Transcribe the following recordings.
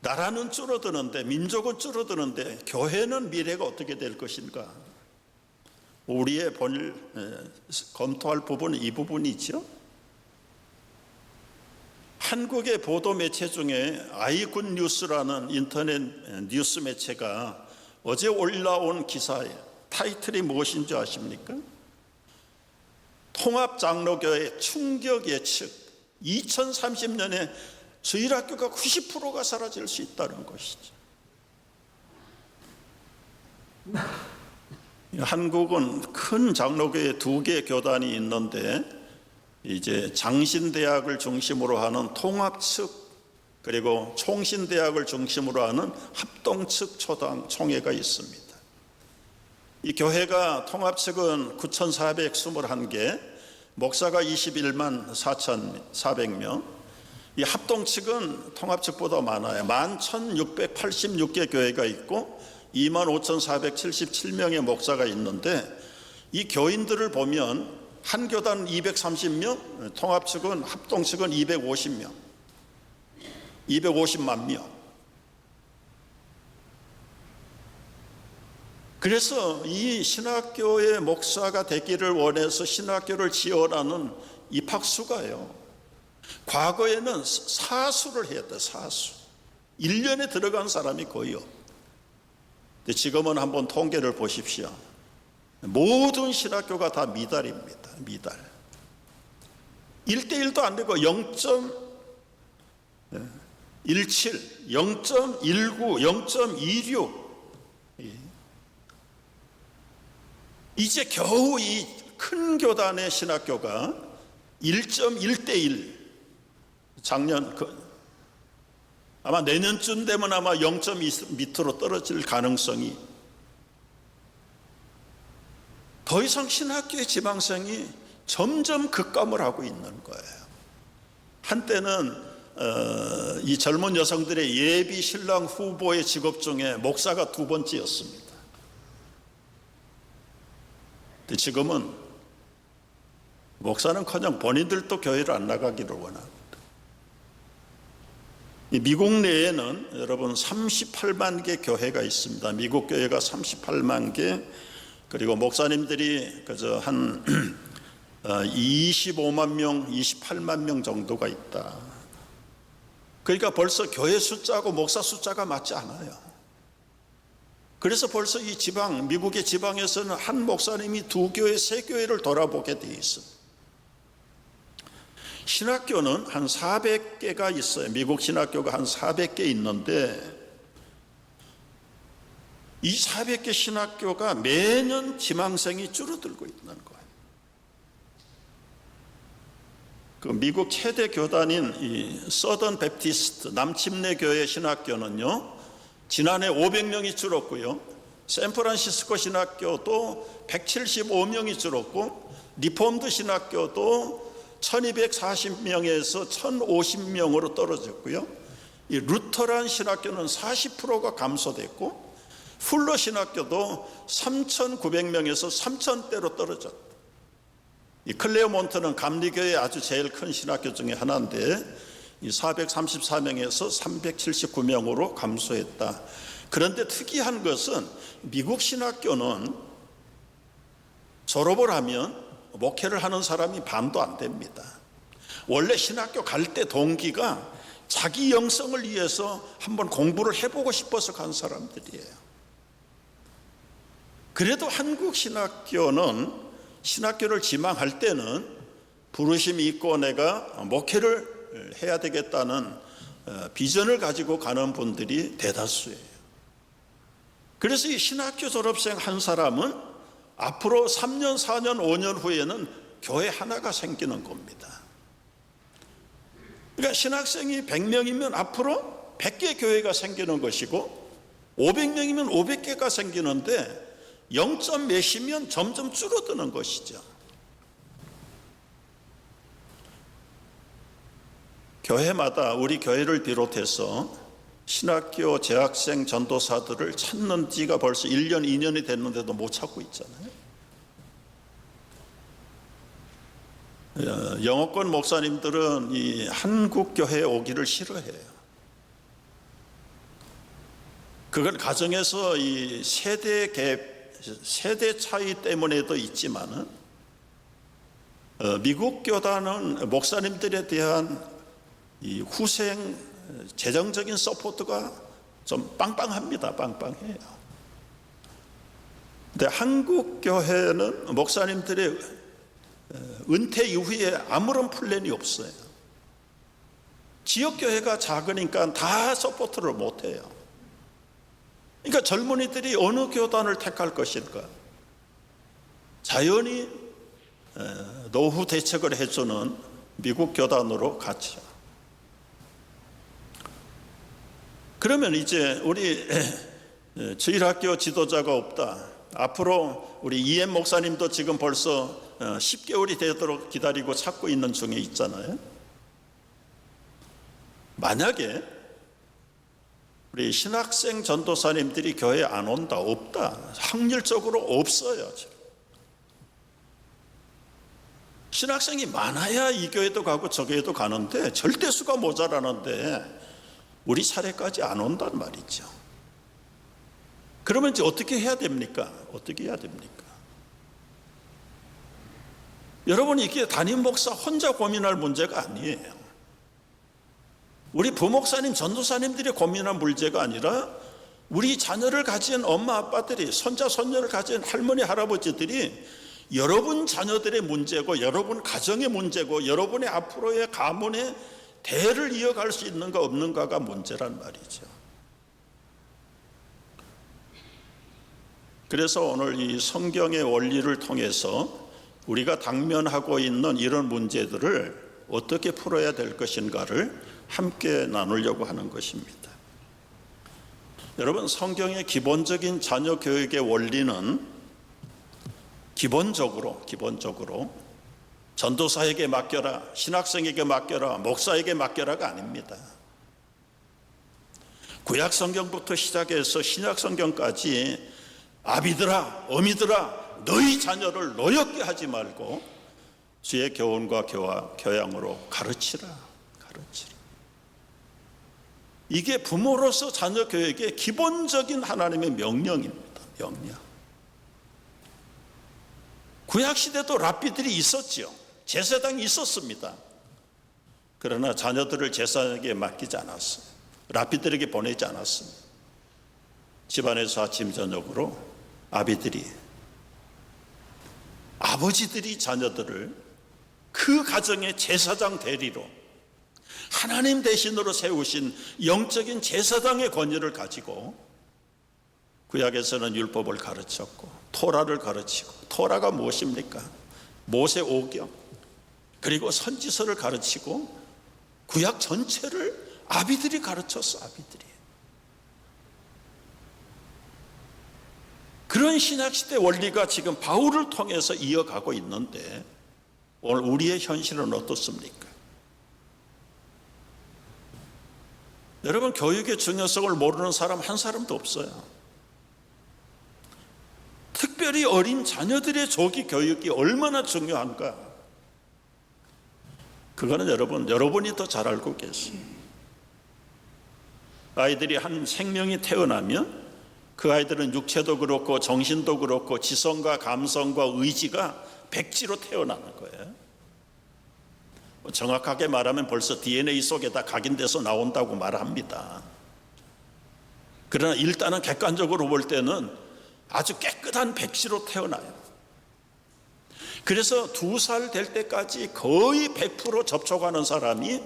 나라는 줄어드는데, 민족은 줄어드는데 교회는 미래가 어떻게 될 것인가? 우리의 검토할 부분은 이 부분이죠. 한국의 보도 매체 중에 아이굿뉴스라는 인터넷 뉴스 매체가 어제 올라온 기사의 타이틀이 무엇인지 아십니까? 통합장로교회 충격 예측, 2030년에 주일학교가 90%가 사라질 수 있다는 것이죠. 한국은 큰 장로교회 2개 교단이 있는데, 이제 장신대학을 중심으로 하는 통합 측, 그리고 총신대학을 중심으로 하는 합동 측 총회가 있습니다. 이 교회가 통합 측은 9,421개, 목사가 21만 4,400명, 이 합동 측은 통합 측보다 많아요. 11,686개 교회가 있고 25,477명의 목사가 있는데, 이 교인들을 보면 한 교단 230명, 통합 측은 합동 측은 250명, 250만 명. 그래서 이 신학교의 목사가 되기를 원해서 신학교를 지어라는 입학수가요, 과거에는 사수를 해야 돼. 사수 1년에 들어간 사람이 거의 없어요. 지금은 한번 통계를 보십시오. 모든 신학교가 다 미달입니다. 미달. 1:1도 안 되고 0.17, 0.19, 0.26. 이제 겨우 이 큰 교단의 신학교가 1.1:1. 작년 아마 내년쯤 되면 아마 0.2 밑으로 떨어질 가능성이, 더 이상 신학교의 지망생이 점점 급감을 하고 있는 거예요. 한때는 이 젊은 여성들의 예비 신랑 후보의 직업 중에 목사가 2번째였습니다. 근데 지금은 목사는커녕 본인들도 교회를 안 나가기를 원합니다. 미국 내에는 여러분 38만 개 교회가 있습니다. 미국 교회가 38만 개, 그리고 목사님들이 그저 한 25만 명, 28만 명 정도가 있다. 그러니까 벌써 교회 숫자하고 목사 숫자가 맞지 않아요. 그래서 벌써 이 지방, 미국의 지방에서는 한 목사님이 2교회, 3교회를 돌아보게 돼 있습니다. 신학교는 한 400개가 있어요. 미국 신학교가 한 400개 있는데, 이 400개 신학교가 매년 지망생이 줄어들고 있는 거예요. 그 미국 최대 교단인 이 서던 베프티스트 남침내 교회 신학교는요, 지난해 500명이 줄었고요, 샌프란시스코 신학교도 175명이 줄었고, 리폼드 신학교도 1240명에서 1050명으로 떨어졌고요, 이 루터란 신학교는 40%가 감소됐고, 풀러 신학교도 3900명에서 3000대로 떨어졌다. 이 클레어몬트는 감리교의 아주 제일 큰 신학교 중에 하나인데, 이 434명에서 379명으로 감소했다. 그런데 특이한 것은 미국 신학교는 졸업을 하면 목회를 하는 사람이 반도 안 됩니다. 원래 신학교 갈 때 동기가 자기 영성을 위해서 한번 공부를 해보고 싶어서 간 사람들이에요. 그래도 한국 신학교는 신학교를 지망할 때는 부르심이 있고 내가 목회를 해야 되겠다는 비전을 가지고 가는 분들이 대다수예요. 그래서 이 신학교 졸업생 한 사람은 앞으로 3년, 4년, 5년 후에는 교회 하나가 생기는 겁니다. 그러니까 신학생이 100명이면 앞으로 100개 교회가 생기는 것이고, 500명이면 500개가 생기는데 0점 몇이면 점점 줄어드는 것이죠. 교회마다, 우리 교회를 비롯해서 신학교 재학생 전도사들을 찾는 지가 벌써 1년, 2년이 됐는데도 못 찾고 있잖아요. 영어권 목사님들은 이 한국 교회에 오기를 싫어해요. 그건 가정에서 이 세대 차이 때문에도 있지만은 미국 교단은 목사님들에 대한 이 후생 재정적인 서포트가 좀 빵빵합니다. 빵빵해요. 근데 한국 교회는 목사님들의 은퇴 이후에 아무런 플랜이 없어요. 지역 교회가 작으니까 다 서포트를 못 해요. 그러니까 젊은이들이 어느 교단을 택할 것일까? 자연히 노후 대책을 해주는 미국 교단으로 갔죠. 그러면 이제 우리 주일학교 지도자가 없다. 앞으로 우리 이엠 목사님도 지금 벌써 10개월이 되도록 기다리고 찾고 있는 중에 있잖아요. 만약에 우리 신학생 전도사님들이 교회에 안 온다, 없다, 확률적으로 없어요. 신학생이 많아야 이 교회도 가고 저 교회도 가는데 절대수가 모자라는데 우리 차례까지 안 온단 말이죠. 그러면 이제 어떻게 해야 됩니까? 어떻게 해야 됩니까? 여러분, 이게 담임 목사 혼자 고민할 문제가 아니에요. 우리 부목사님, 전도사님들이 고민한 문제가 아니라 우리 자녀를 가진 엄마 아빠들이, 손자 손녀를 가진 할머니 할아버지들이 여러분 자녀들의 문제고 여러분 가정의 문제고 여러분의 앞으로의 가문의 대를 이어갈 수 있는가 없는가가 문제란 말이죠. 그래서 오늘 이 성경의 원리를 통해서 우리가 당면하고 있는 이런 문제들을 어떻게 풀어야 될 것인가를 함께 나누려고 하는 것입니다. 여러분, 성경의 기본적인 자녀 교육의 원리는 기본적으로 전도사에게 맡겨라, 신학생에게 맡겨라, 목사에게 맡겨라가 아닙니다. 구약 성경부터 시작해서 신약 성경까지 아비들아, 어미들아, 너희 자녀를 노엽게 하지 말고 주의 교훈과 교양으로 가르치라. 이게 부모로서 자녀 교육의 기본적인 하나님의 명령입니다. 명령. 구약시대도 랍비들이 있었지요. 제사장이 있었습니다. 그러나 자녀들을 제사장에게 맡기지 않았어요. 랍비들에게 보내지 않았습니다. 집안에서 아침 저녁으로 아버지들이 자녀들을 그 가정의 제사장 대리로 하나님 대신으로 세우신 영적인 제사장의 권위를 가지고 구약에서는 율법을 가르쳤고 토라를 가르치고, 토라가 무엇입니까? 모세 오경, 그리고 선지서를 가르치고 구약 전체를 아비들이 가르쳤어. 아비들이. 그런 신약시대 원리가 지금 바울을 통해서 이어가고 있는데 오늘 우리의 현실은 어떻습니까? 여러분, 교육의 중요성을 모르는 사람 한 사람도 없어요. 특별히 어린 자녀들의 조기 교육이 얼마나 중요한가, 그거는 여러분이 더 잘 알고 계세요. 아이들이 한 생명이 태어나면 그 아이들은 육체도 그렇고 정신도 그렇고 지성과 감성과 의지가 백지로 태어나는 거예요. 정확하게 말하면 벌써 DNA 속에다 각인돼서 나온다고 말합니다. 그러나 일단은 객관적으로 볼 때는 아주 깨끗한 백지로 태어나요. 그래서 2살 될 때까지 거의 100% 접촉하는 사람이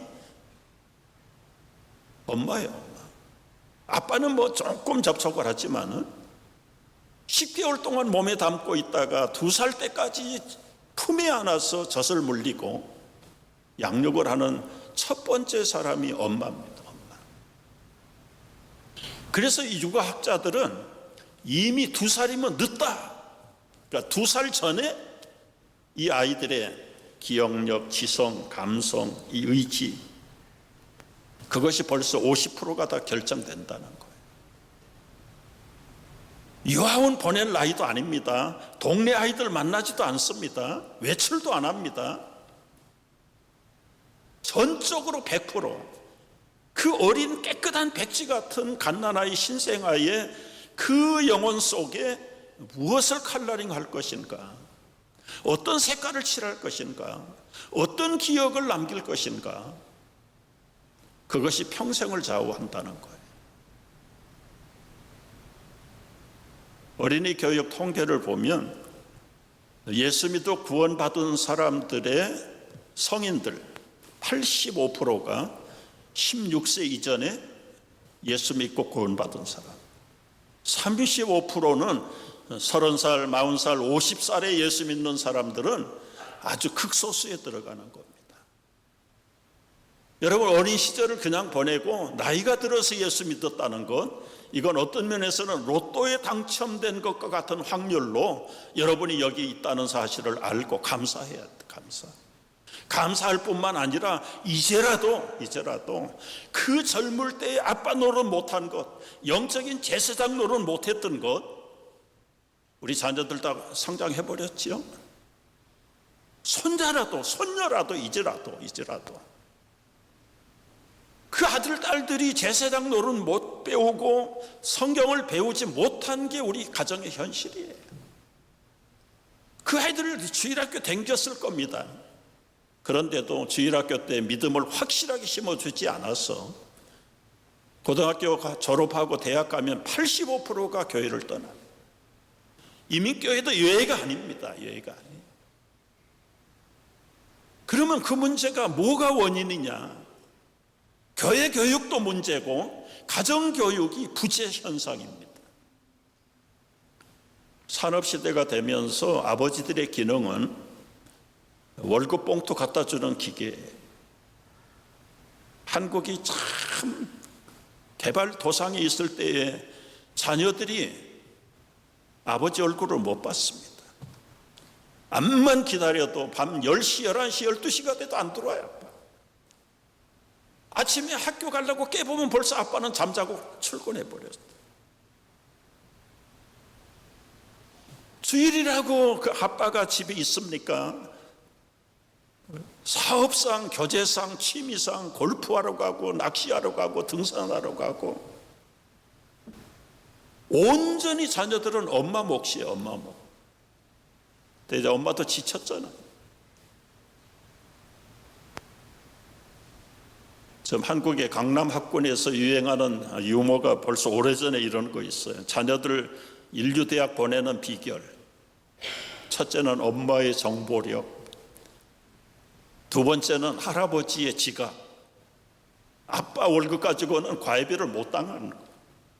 엄마예요. 아빠는 뭐 조금 접촉을 하지만은 10개월 동안 몸에 담고 있다가 2살 때까지 품에 안아서 젖을 물리고 양육을 하는 첫 번째 사람이 엄마입니다. 엄마. 그래서 이 육아학자들은 이미 2살이면 늦다. 그러니까 2살 전에 이 아이들의 기억력, 지성, 감성, 이 의지, 그것이 벌써 50%가 다 결정된다는 거예요. 유아원 보낼 나이도 아닙니다. 동네 아이들 만나지도 않습니다. 외출도 안 합니다. 전적으로 100%. 그 어린 깨끗한 백지 같은 갓난아이 신생아의 그 영혼 속에 무엇을 컬러링할 것인가, 어떤 색깔을 칠할 것인가, 어떤 기억을 남길 것인가, 그것이 평생을 좌우한다는 거예요. 어린이 교육 통계를 보면 예수 믿어 구원받은 사람들의 성인들 85%가 16세 이전에 예수 믿고 구원받은 사람, 35%는 30살, 40살, 50살에 예수 믿는 사람들은 아주 극소수에 들어가는 겁니다. 여러분, 어린 시절을 그냥 보내고 나이가 들어서 예수 믿었다는 것, 이건 어떤 면에서는 로또에 당첨된 것과 같은 확률로 여러분이 여기 있다는 사실을 알고 감사해야 돼. 감사할 뿐만 아니라 이제라도 그 젊을 때에 아빠 노릇 못한 것, 영적인 제사장 노릇 못했던 것, 우리 자녀들 다 성장해버렸지요. 손자라도 손녀라도 이제라도 그 아들 딸들이 제사장 노릇 못 배우고 성경을 배우지 못한 게 우리 가정의 현실이에요. 그 아이들을 주일학교 댕겼을 겁니다. 그런데도 주일학교 때 믿음을 확실하게 심어주지 않아서 고등학교 졸업하고 대학 가면 85%가 교회를 떠나. 이민교회도 예외가 아닙니다. 예외가 아니에요. 그러면 그 문제가 뭐가 원인이냐? 교회 교육도 문제고 가정교육이 부재 현상입니다. 산업시대가 되면서 아버지들의 기능은 월급 봉투 갖다 주는 기계. 한국이 참 개발 도상에 있을 때에 자녀들이 아버지 얼굴을 못 봤습니다. 암만 기다려도 밤 10시, 11시, 12시가 돼도 안 들어와요. 아빠. 아침에 학교 가려고 깨보면 벌써 아빠는 잠자고 출근해버렸어요. 주일이라고 그 아빠가 집에 있습니까? 사업상, 교제상, 취미상 골프하러 가고 낚시하러 가고 등산하러 가고 온전히 자녀들은 엄마 몫이에요. 엄마 몫. 근데 이제 엄마도 지쳤잖아. 지금 한국의 강남 학군에서 유행하는 유머가 벌써 오래전에 이런 거 있어요. 자녀들 인류대학 보내는 비결. 첫째는 엄마의 정보력, 두 번째는 할아버지의 지갑. 아빠 월급 가지고는 과외비를 못 당하는 거예요.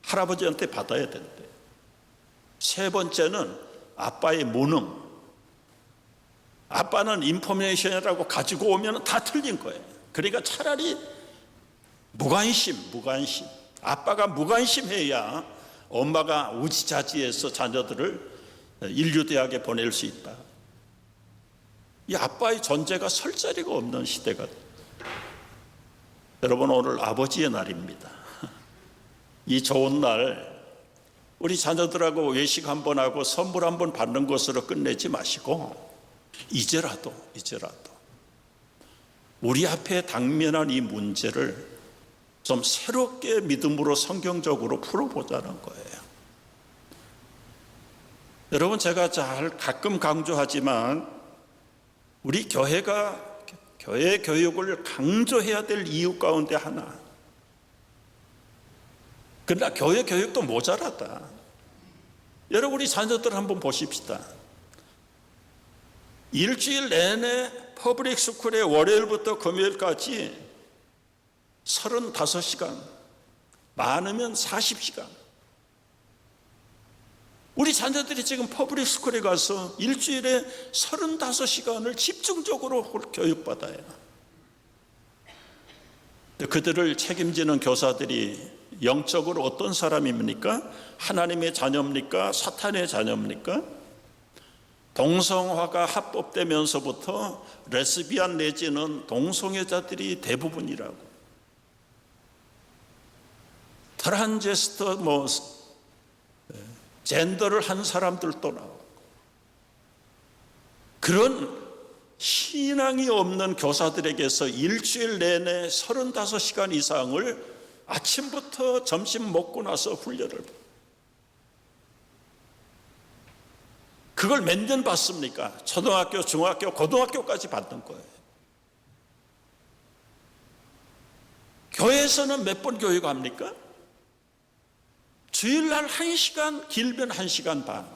할아버지한테 받아야 된대. 세 번째는 아빠의 무능. 아빠는 인포메이션이라고 가지고 오면 다 틀린 거예요. 그러니까 차라리 무관심. 아빠가 무관심해야 엄마가 우지자지해서 자녀들을 인류대학에 보낼 수 있다. 이 아빠의 존재가 설 자리가 없는 시대가. 여러분, 오늘 아버지의 날입니다. 이 좋은 날 우리 자녀들하고 외식 한번 하고 선물 한번 받는 것으로 끝내지 마시고 이제라도 우리 앞에 당면한 이 문제를 좀 새롭게 믿음으로 성경적으로 풀어보자는 거예요. 여러분, 제가 잘 가끔 강조하지만 우리 교회가 교회 교육을 강조해야 될 이유 가운데 하나. 그러나 교회 교육도 모자라다. 여러분, 우리 자녀들 한번 보십시다. 일주일 내내 퍼블릭 스쿨에 월요일부터 금요일까지 35시간, 많으면 40시간. 우리 자녀들이 지금 퍼블릭 스쿨에 가서 일주일에 35시간을 집중적으로 교육받아요. 그들을 책임지는 교사들이 영적으로 어떤 사람입니까? 하나님의 자녀입니까? 사탄의 자녀입니까? 동성화가 합법되면서부터 레스비안 내지는 동성애자들이 대부분이라고. 트란제스터 젠더를 한 사람들도 나오고. 그런 신앙이 없는 교사들에게서 일주일 내내 35시간 이상을 아침부터 점심 먹고 나서 훈련을 받아요. 그걸 몇 년 받습니까? 초등학교, 중학교, 고등학교까지 받는 거예요. 교회에서는 몇 번 교육합니까? 주일날 1시간, 길면 1시간 반.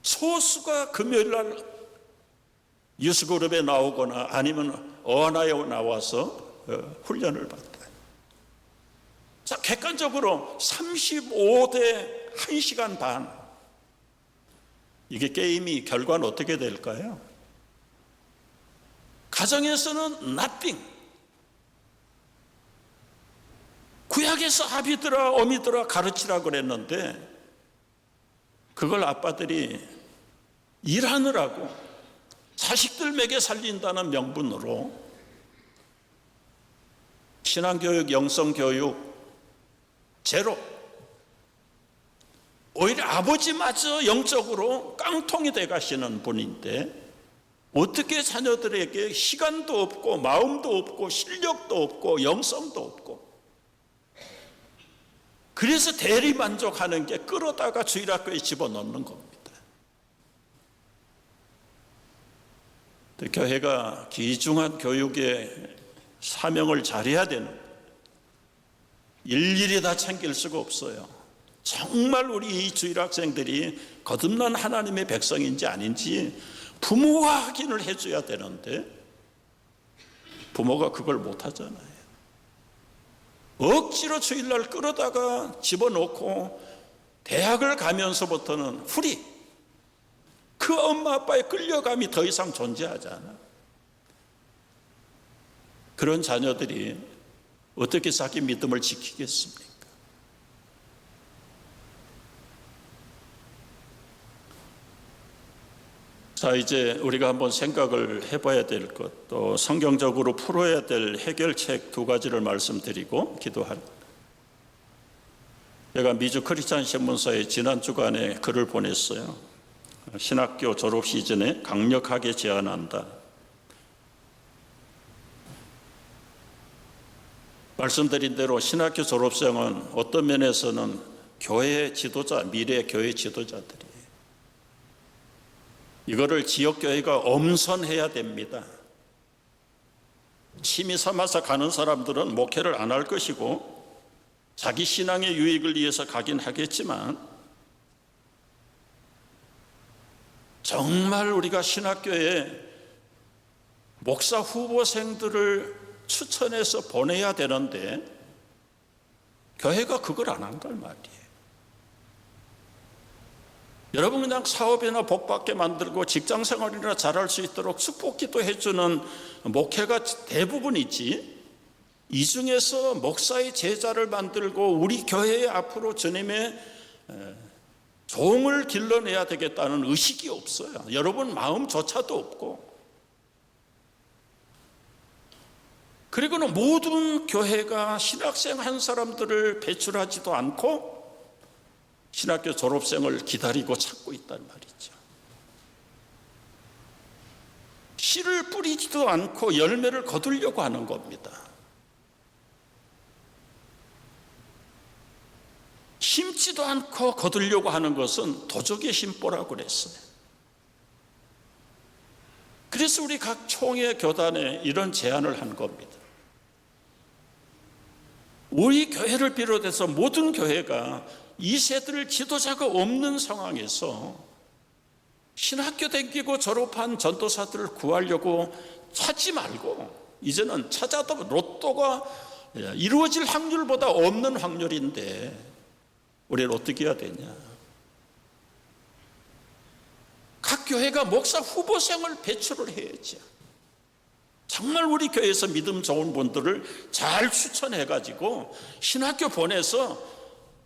소수가 금요일날 유스그룹에 나오거나 아니면 어하나에 나와서 훈련을 받아요. 자, 객관적으로 35대 1시간 반. 이게 게임이 결과는 어떻게 될까요? 가정에서는 nothing. 구약에서 아비들아 어미들아 가르치라고 그랬는데 그걸 아빠들이 일하느라고 자식들 먹여 살린다는 명분으로 신앙교육, 영성교육 제로. 오히려 아버지마저 영적으로 깡통이 돼 가시는 분인데 어떻게 자녀들에게 시간도 없고 마음도 없고 실력도 없고 영성도 없고, 그래서 대리만족하는 게 끌어다가 주일학교에 집어넣는 겁니다. 교회가 귀중한 교육의 사명을 잘해야 되는, 일일이 다 챙길 수가 없어요. 정말 우리 이 주일학생들이 거듭난 하나님의 백성인지 아닌지 부모가 확인을 해줘야 되는데 부모가 그걸 못하잖아요. 억지로 주일날 끌어다가 집어넣고 대학을 가면서부터는 후리, 그 엄마 아빠의 끌려감이 더 이상 존재하지 않아. 그런 자녀들이 어떻게 자기 믿음을 지키겠습니까? 자, 이제 우리가 한번 생각을 해봐야 될 것, 또 성경적으로 풀어야 될 해결책 2가지를 말씀드리고 기도합니다. 제가 미주 크리스찬 신문사에 지난 주간에 글을 보냈어요. 신학교 졸업 시즌에 강력하게 제안한다. 말씀드린 대로 신학교 졸업생은 어떤 면에서는 교회 지도자, 미래 교회 지도자들이 이거를 지역교회가 엄선해야 됩니다. 취미 삼아서 가는 사람들은 목회를 안 할 것이고 자기 신앙의 유익을 위해서 가긴 하겠지만 정말 우리가 신학교에 목사 후보생들을 추천해서 보내야 되는데 교회가 그걸 안 한단 말이에요. 여러분, 그냥 사업이나 복받게 만들고 직장생활이나 잘할 수 있도록 축복기도 해주는 목회가 대부분이지, 이 중에서 목사의 제자를 만들고 우리 교회의 앞으로 주님의 종을 길러내야 되겠다는 의식이 없어요. 여러분 마음조차도 없고. 그리고는 모든 교회가 신학생 한 사람들을 배출하지도 않고 신학교 졸업생을 기다리고 찾고 있단 말이죠. 씨를 뿌리지도 않고 열매를 거두려고 하는 겁니다. 심지도 않고 거두려고 하는 것은 도적의 심보라고 그랬어요. 그래서 우리 각 총회 교단에 이런 제안을 한 겁니다. 우리 교회를 비롯해서 모든 교회가 2세들 지도자가 없는 상황에서 신학교 다니고 졸업한 전도사들을 구하려고 찾지 말고, 이제는 찾아도 로또가 이루어질 확률보다 없는 확률인데 우리는 어떻게 해야 되냐? 각 교회가 목사 후보생을 배출을 해야죠. 정말 우리 교회에서 믿음 좋은 분들을 잘 추천해가지고 신학교 보내서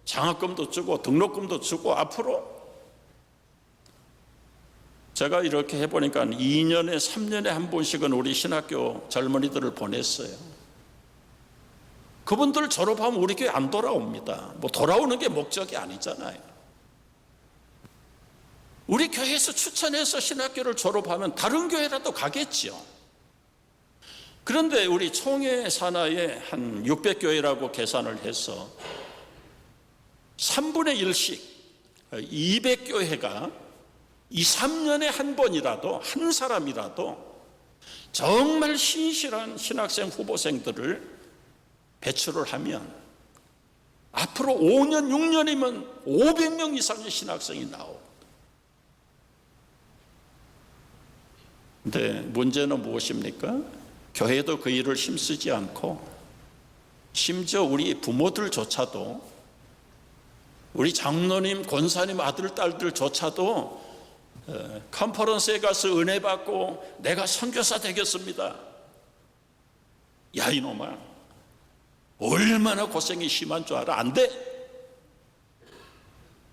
장학금도 주고 등록금도 주고, 앞으로 제가 이렇게 해보니까 2년에 3년에 한 번씩은 우리 신학교 젊은이들을 보냈어요. 그분들 졸업하면 우리 교회 안 돌아옵니다. 뭐 돌아오는 게 목적이 아니잖아요. 우리 교회에서 추천해서 신학교를 졸업하면 다른 교회라도 가겠죠. 그런데 우리 총회 산하에 한 600교회라고 계산을 해서 3분의 1씩 200교회가 2, 3년에 한 번이라도 한 사람이라도 정말 신실한 신학생 후보생들을 배출을 하면 앞으로 5년, 6년이면 500명 이상의 신학생이 나오고. 근데 문제는 무엇입니까? 교회도 그 일을 힘쓰지 않고 심지어 우리 부모들조차도, 우리 장로님, 권사님 아들, 딸들조차도 컨퍼런스에 가서 은혜 받고 내가 선교사 되겠습니다. 야, 이놈아, 얼마나 고생이 심한 줄 알아? 안 돼.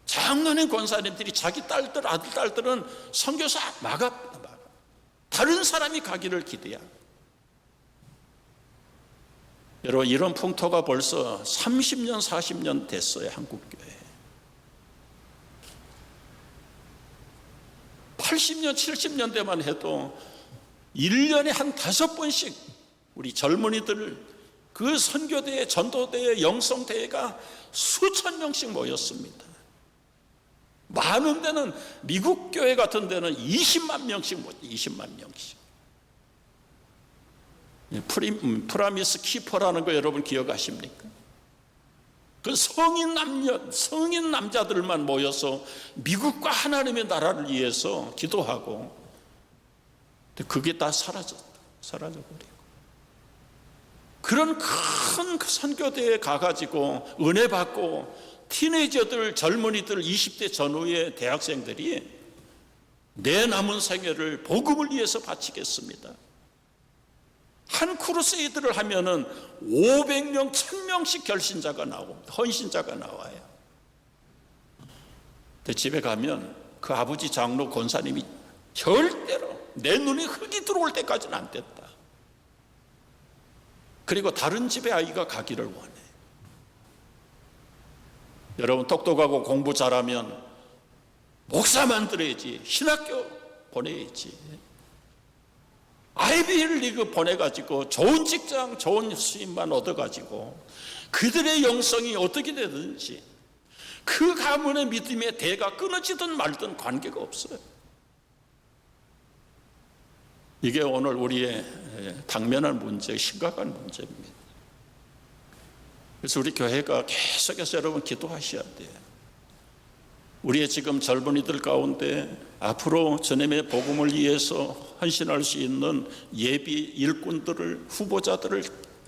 장로님, 권사님들이 자기 딸들, 아들, 딸들은 선교사 막아. 다른 사람이 가기를 기대야. 여러분, 이런 풍토가 벌써 30년, 40년 됐어요, 한국교회. 80년, 70년대만 해도 1년에 한 5번씩 우리 젊은이들 그 선교대회, 전도대회, 영성대회가 수천 명씩 모였습니다. 많은 데는 미국 교회 같은 데는 20만 명씩 모였어요. 20만 명씩. 프라미스 키퍼라는 거 여러분 기억하십니까? 그 성인 남자들만 모여서 미국과 하나님의 나라를 위해서 기도하고, 그게 다 사라져버리고. 그런 큰 선교대에 가가지고 은혜 받고 티네이저들, 젊은이들, 20대 전후의 대학생들이 내 남은 생애를 복음을 위해서 바치겠습니다. 한 크루세이드를 하면은 500명, 1000명씩 결신자가 나옵니다. 헌신자가 나와요. 근데 집에 가면 그 아버지 장로 권사님이 절대로 내 눈에 흙이 들어올 때까지는 안 됐다. 그리고 다른 집에 아이가 가기를 원해. 여러분, 똑똑하고 공부 잘하면 목사 만들어야지, 신학교 보내야지, 아이비리그 보내가지고 좋은 직장, 좋은 수입만 얻어가지고 그들의 영성이 어떻게 되든지 그 가문의 믿음의 대가 끊어지든 말든 관계가 없어요. 이게 오늘 우리의 당면한 문제, 심각한 문제입니다. 그래서 우리 교회가 계속해서 여러분 기도하셔야 돼요. 우리의 지금 젊은이들 가운데 앞으로 주님의 복음을 위해서 헌신할 수 있는 예비 일꾼들을, 후보자들을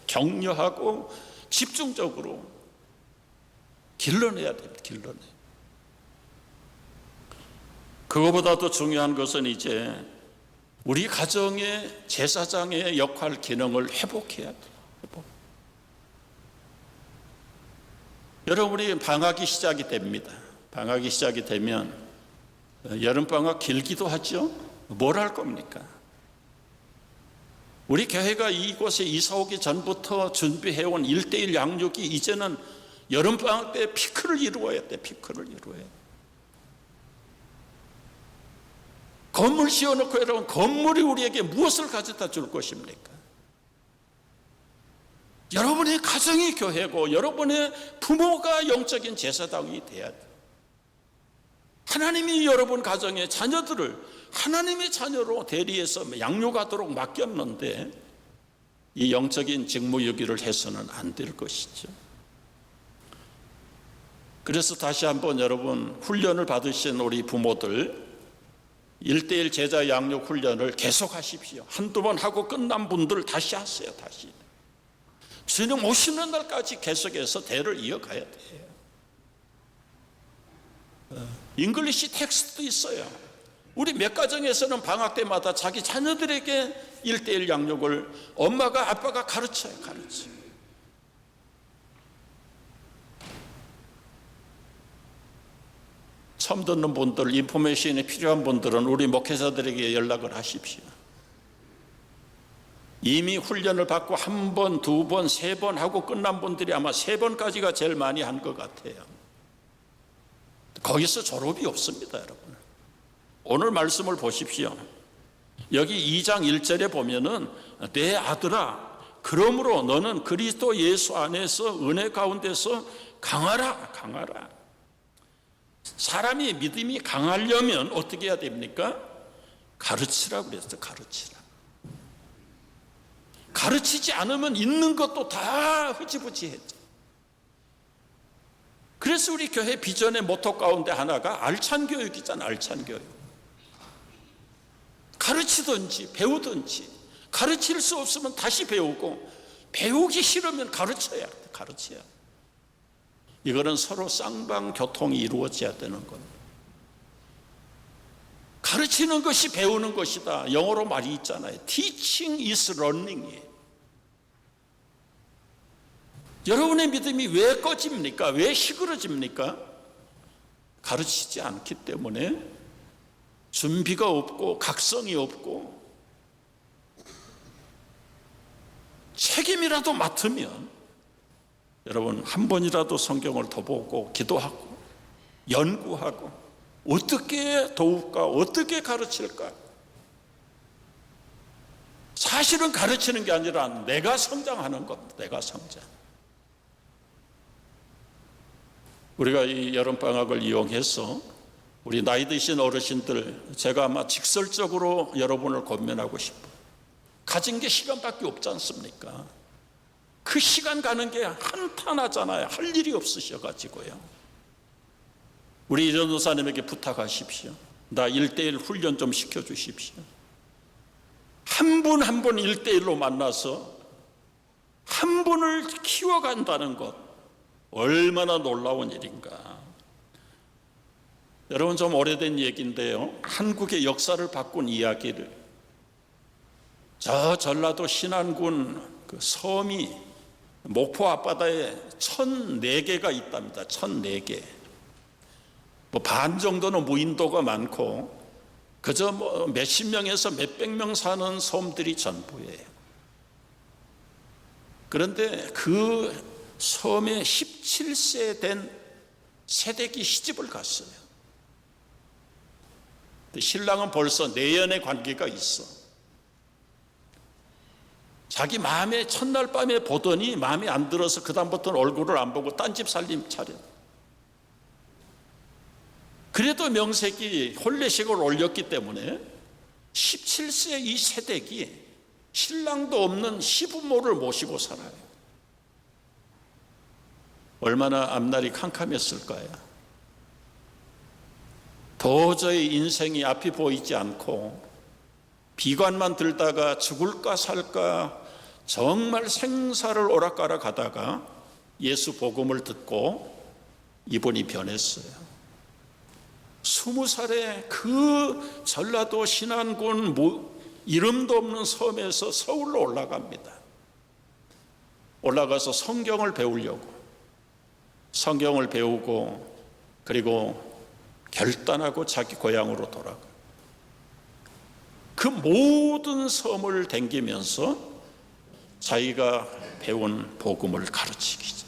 격려하고 집중적으로 길러내야 됩니다. 길러내. 그거보다도 중요한 것은 이제 우리 가정의 제사장의 역할, 기능을 회복해야 돼요. 여러분이 방학이 시작이 됩니다. 방학이 시작이 되면 여름방학 길기도 하죠. 뭘 할 겁니까? 우리 교회가 이곳에 이사 오기 전부터 준비해온 1:1 양육이 이제는 여름방학 때 피크를 이루어야 돼. 피크를 이루어야 돼. 건물 지어놓고 여러분, 건물이 우리에게 무엇을 가져다 줄 것입니까? 여러분의 가정이 교회고 여러분의 부모가 영적인 제사장이 돼야 돼. 하나님이 여러분 가정의 자녀들을 하나님의 자녀로 대리해서 양육하도록 맡겼는데 이 영적인 직무유기를 해서는 안 될 것이죠. 그래서 다시 한번 여러분, 훈련을 받으신 우리 부모들 1:1 제자 양육 훈련을 계속하십시오. 한두 번 하고 끝난 분들 다시 하세요. 다시. 주님 오시는 날까지 계속해서 대를 이어가야 돼요. 잉글리시 텍스트도 있어요. 우리 몇 가정에서는 방학 때마다 자기 자녀들에게 1:1 양육을 엄마가 아빠가 가르쳐요. 처음 듣는 분들, 인포메이션이 필요한 분들은 우리 목회자들에게 연락을 하십시오. 이미 훈련을 받고 1번, 2번, 3번 하고 끝난 분들이 아마 3번까지가 제일 많이 한 것 같아요. 거기서 졸업이 없습니다, 여러분. 오늘 말씀을 보십시오. 여기 2장 1절에 보면은 내 아들아 그러므로 너는 그리스도 예수 안에서 은혜 가운데서 강하라. 사람이 믿음이 강하려면 어떻게 해야 됩니까? 가르치라고 그랬어요. 가르치지 않으면 있는 것도 다 흐지부지했죠. 그래서 우리 교회 비전의 모토 가운데 하나가 알찬 교육이잖아요. 알찬 교육. 가르치든지 배우든지, 가르칠 수 없으면 다시 배우고, 배우기 싫으면 가르쳐야 돼. 이거는 서로 쌍방교통이 이루어져야 되는 겁니다. 가르치는 것이 배우는 것이다. 영어로 말이 있잖아요. Teaching is learning. 여러분의 믿음이 왜 꺼집니까? 왜 시끄러집니까? 가르치지 않기 때문에 준비가 없고 각성이 없고, 책임이라도 맡으면 여러분 한 번이라도 성경을 더 보고 기도하고 연구하고 어떻게 도울까? 어떻게 가르칠까? 사실은 가르치는 게 아니라 내가 성장하는 겁니다. 내가 성장. 우리가 이 여름방학을 이용해서 우리 나이 드신 어르신들, 제가 아마 직설적으로 여러분을 권면하고 싶어요. 가진 게 시간밖에 없지 않습니까? 그 시간 가는 게 한탄하잖아요. 할 일이 없으셔가지고요. 우리 전도사님에게 부탁하십시오. 나 1:1 훈련 좀 시켜주십시오. 한 분 한 분 1:1로 만나서 한 분을 키워간다는 것, 얼마나 놀라운 일인가. 여러분, 좀 오래된 얘기인데요, 한국의 역사를 바꾼 이야기를, 저 전라도 신안군 그 섬이 목포 앞바다에 1,004개가 있답니다. 1,004개. 반 정도는 무인도가 많고 그저 몇십 명에서 몇백 명 사는 섬들이 전부예요. 그런데 그 섬에 17세 된 새댁이 시집을 갔어요. 신랑은 벌써 내연의 관계가 있어. 자기 마음에 첫날 밤에 보더니 마음에 안 들어서 그 다음부터는 얼굴을 안 보고 딴 집 살림 차려. 그래도 명색이 혼례식을 올렸기 때문에 17세 이 새댁이 신랑도 없는 시부모를 모시고 살아요. 얼마나 앞날이 캄캄했을까요? 도저히 인생이 앞이 보이지 않고 비관만 들다가 죽을까 살까 정말 생사를 오락가락 하다가 예수 복음을 듣고 이분이 변했어요. 20살에 그 전라도 신안군 이름도 없는 섬에서 서울로 올라갑니다. 올라가서 성경을 배우려고, 성경을 배우고 그리고 결단하고 자기 고향으로 돌아가. 그 모든 섬을 댕기면서 자기가 배운 복음을 가르치기죠.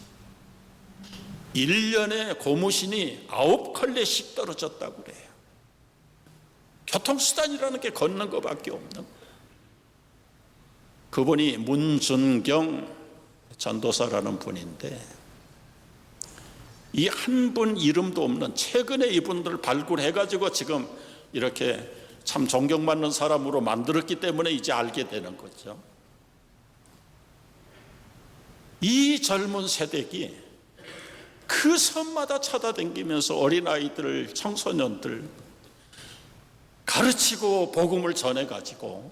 1년에 고무신이 9컬레씩 떨어졌다고 그래요. 교통수단이라는 게 걷는 것밖에 없는. 그분이 문준경 전도사라는 분인데, 이 한 분 이름도 없는, 최근에 이분들 발굴해가지고 지금 이렇게 참 존경받는 사람으로 만들었기 때문에 이제 알게 되는 거죠. 이 젊은 세대기 그 섬마다 찾아다니면서 어린아이들, 청소년들 가르치고 복음을 전해가지고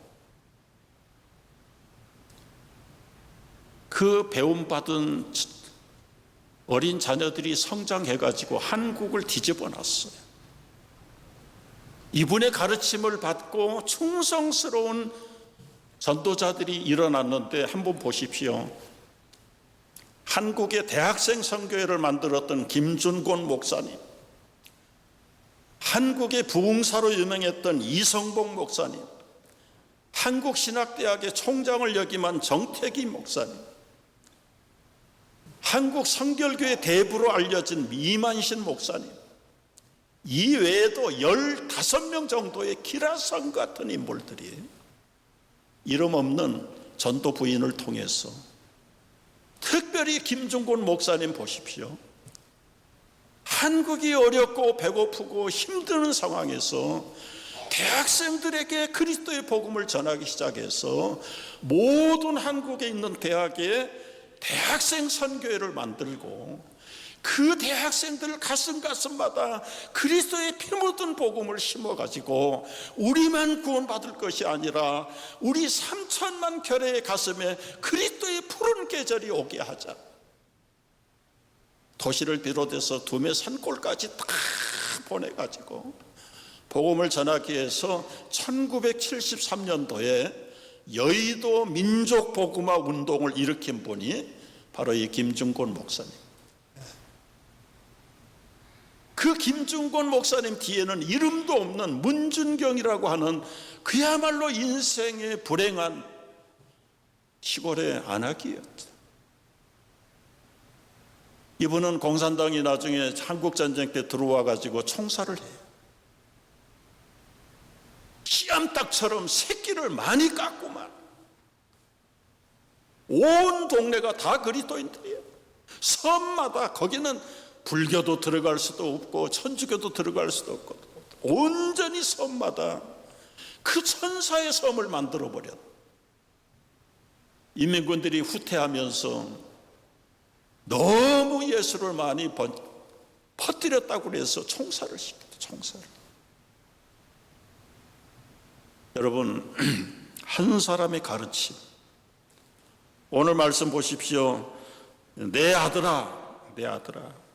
그 배움받은 어린 자녀들이 성장해가지고 한국을 뒤집어 놨어요. 이분의 가르침을 받고 충성스러운 전도자들이 일어났는데, 한번 보십시오. 한국의 대학생 선교회를 만들었던 김준곤 목사님, 한국의 부흥사로 유명했던 이성복 목사님, 한국신학대학의 총장을 역임한 정태기 목사님, 한국 성결교회 대부로 알려진 이만신 목사님, 이 외에도 15명 정도의 기라성 같은 인물들이 이름 없는 전도 부인을 통해서, 특별히 김중곤 목사님 보십시오. 한국이 어렵고 배고프고 힘든 상황에서 대학생들에게 그리스도의 복음을 전하기 시작해서 모든 한국에 있는 대학에 대학생 선교회를 만들고, 그 대학생들 가슴마다 그리스도의 피 묻은 복음을 심어가지고 우리만 구원받을 것이 아니라 우리 3천만 교회의 가슴에 그리스도의 푸른 계절이 오게 하자. 도시를 비롯해서 두메 산골까지 다 보내가지고 복음을 전하기 위해서 1973년도에 여의도 민족 복음화 운동을 일으킨 분이 바로 이 김중곤 목사님. 그 김중곤 목사님 뒤에는 이름도 없는 문준경이라고 하는 그야말로 인생의 불행한 시골의 안악이었죠. 이분은 공산당이 나중에 한국전쟁 때 들어와 가지고 총살을 해요. 씨암탉처럼 새끼를 많이 깎고만. 온 동네가 다 그리스도인들이에요. 섬마다, 거기는 불교도 들어갈 수도 없고 천주교도 들어갈 수도 없고 온전히 섬마다 그 천사의 섬을 만들어버렸. 인민군들이 후퇴하면서 너무 예수를 많이 퍼뜨렸다고 해서 총살을 시켰다. 총살을. 여러분, 한 사람의 가르침. 오늘 말씀 보십시오. 내 아들아, 내 아들아.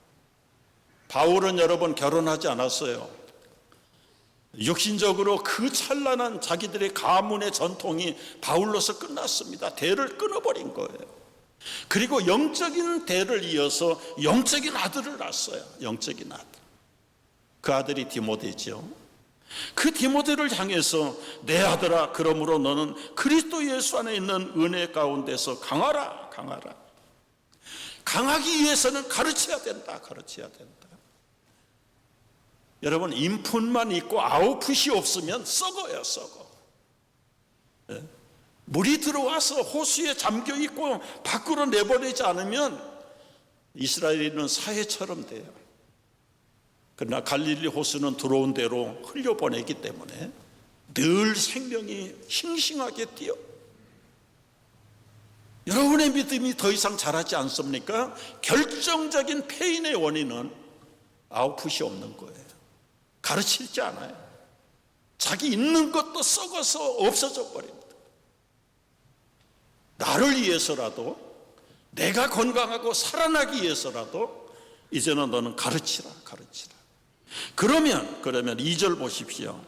바울은 여러분 결혼하지 않았어요. 육신적으로 그 찬란한 자기들의 가문의 전통이 바울로서 끝났습니다. 대를 끊어버린 거예요. 그리고 영적인 대를 이어서 영적인 아들을 낳았어요. 영적인 아들. 그 아들이 디모데죠. 그 디모데를 향해서 내 아들아, 그러므로 너는 그리스도 예수 안에 있는 은혜 가운데서 강하라, 강하라. 강하기 위해서는 가르쳐야 된다, 가르쳐야 된다. 여러분, 인풋만 있고 아웃풋이 없으면 썩어요, 썩어. 네? 물이 들어와서 호수에 잠겨 있고 밖으로 내보내지 않으면 이스라엘은 사해처럼 돼요. 그러나 갈릴리 호수는 들어온 대로 흘려보내기 때문에 늘 생명이 싱싱하게 뛰어. 여러분의 믿음이 더 이상 자라지 않습니까? 결정적인 패인의 원인은 아웃풋이 없는 거예요. 가르치지 않아요. 자기 있는 것도 썩어서 없어져 버립니다. 나를 위해서라도, 내가 건강하고 살아나기 위해서라도 이제는 너는 가르치라, 가르치라. 그러면 2절 보십시오.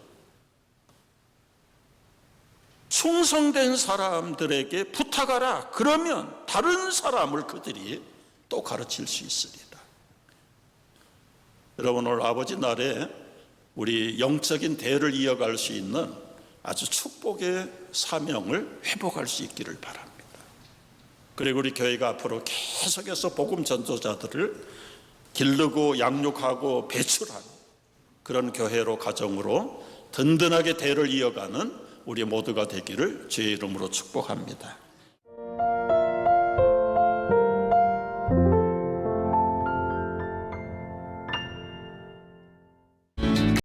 충성된 사람들에게 부탁하라. 그러면 다른 사람을 그들이 또 가르칠 수 있으리라. 여러분, 오늘 아버지 날에 우리 영적인 대를 이어갈 수 있는 아주 축복의 사명을 회복할 수 있기를 바랍니다. 그리고 우리 교회가 앞으로 계속해서 복음 전도자들을 기르고 양육하고 배출하는 그런 교회로, 가정으로 든든하게 대를 이어가는 우리 모두가 되기를 주의 이름으로 축복합니다.